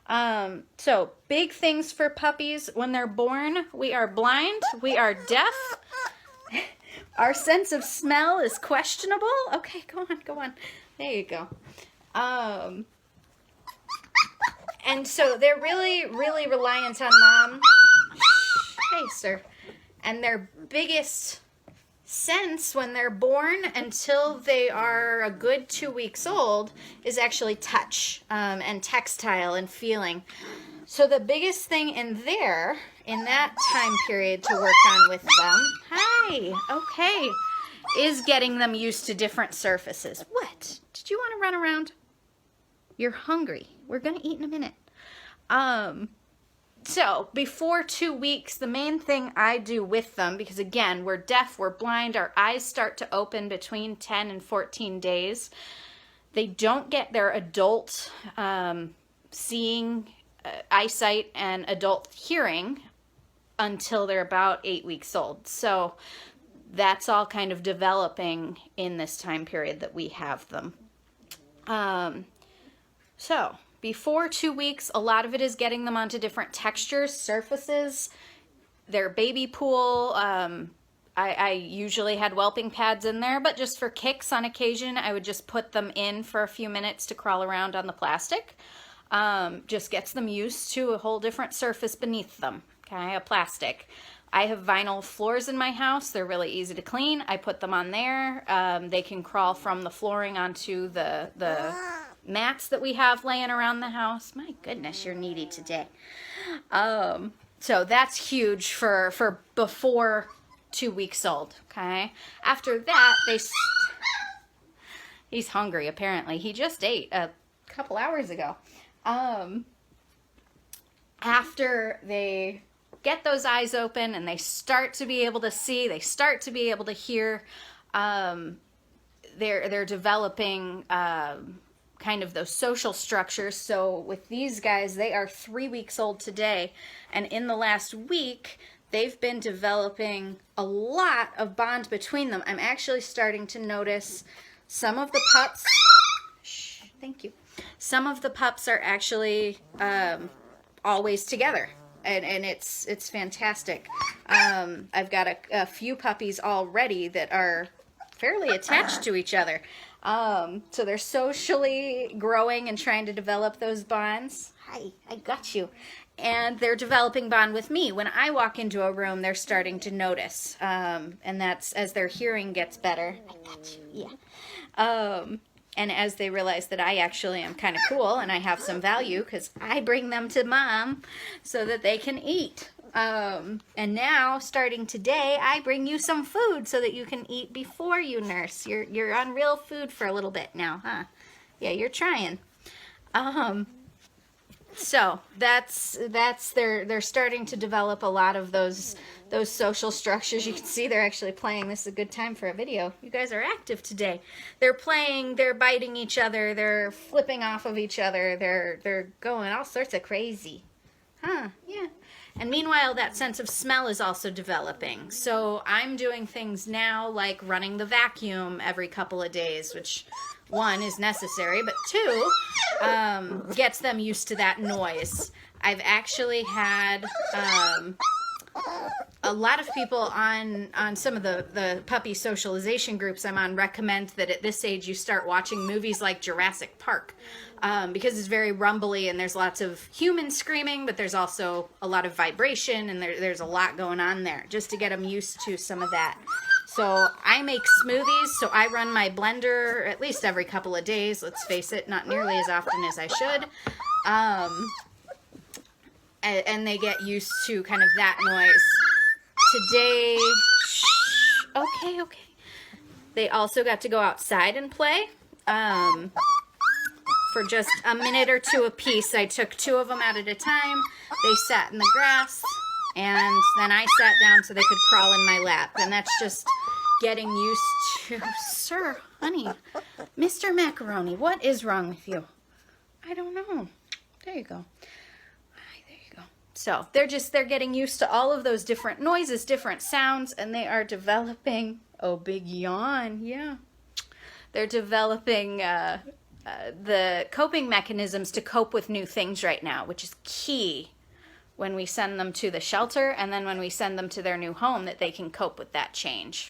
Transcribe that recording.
So big things for puppies when they're born. We are blind. We are deaf. Our sense of smell is questionable. Okay, go on. There you go. And so they're really, really reliant on mom. Hey, sir. And their biggest sense when they're born until they are a good 2 weeks old is actually touch and textile and feeling. So the biggest thing in that time period to work on with them, is getting them used to different surfaces. What? Did you want to run around? You're hungry. We're going to eat in a minute. So before 2 weeks, the main thing I do with them, because again, we're deaf, we're blind, our eyes start to open between 10 and 14 days. They don't get their adult seeing, eyesight, and adult hearing until they're about 8 weeks old. So that's all kind of developing in this time period that we have them. So before 2 weeks, a lot of it is getting them onto different textures, surfaces. Their baby pool, I usually had whelping pads in there, but just for kicks on occasion, I would just put them in for a few minutes to crawl around on the plastic. Just gets them used to a whole different surface beneath them, okay, a plastic. I have vinyl floors in my house. They're really easy to clean. I put them on there. They can crawl from the flooring onto the mats that we have laying around the house. My goodness, you're needy today. So that's huge for before 2 weeks old, okay? After that, he's hungry, apparently. He just ate a couple hours ago. After they get those eyes open and they start to be able to see, they start to be able to hear, they're developing kind of those social structures. So with these guys, they are 3 weeks old today, and in the last week they've been developing a lot of bond between them. I'm actually starting to notice some of the pups, thank you, some of the pups are actually always together, and it's fantastic. I've got a few puppies already that are fairly attached to each other. So they're socially growing and trying to develop those bonds. Hi, I got you. And they're developing bond with me. When I walk into a room, they're starting to notice. And that's as their hearing gets better. I got you, yeah. And as they realize that I actually am kind of cool and I have some value, because I bring them to mom so that they can eat. And now, starting today, I bring you some food so that you can eat before you nurse. You're on real food for a little bit now, huh? Yeah, you're trying. So they're starting to develop a lot of those social structures. You can see they're actually playing. This is a good time for a video. You guys are active today. They're playing, they're biting each other, they're flipping off of each other, they're going all sorts of crazy. Huh, yeah. And meanwhile, that sense of smell is also developing. So I'm doing things now like running the vacuum every couple of days, which one is necessary, but two, gets them used to that noise. I've actually had a lot of people on some of the puppy socialization groups I'm on recommend that at this age you start watching movies like Jurassic Park, because it's very rumbly and there's lots of human screaming, but there's also a lot of vibration and there's a lot going on there, just to get them used to some of that. So I make smoothies, so I run my blender at least every couple of days. Let's face it, not nearly as often as I should. And they get used to kind of that noise. Today, okay. They also got to go outside and play for just a minute or two apiece. I took 2 of them out at a time. They sat in the grass, and then I sat down so they could crawl in my lap. And that's just getting used to, sir, honey, Mr. Macaroni, what is wrong with you? I don't know. There you go. So they're getting used to all of those different noises, different sounds, and they are developing, oh, big yawn, yeah. They're developing the coping mechanisms to cope with new things right now, which is key when we send them to the shelter and then when we send them to their new home, that they can cope with that change.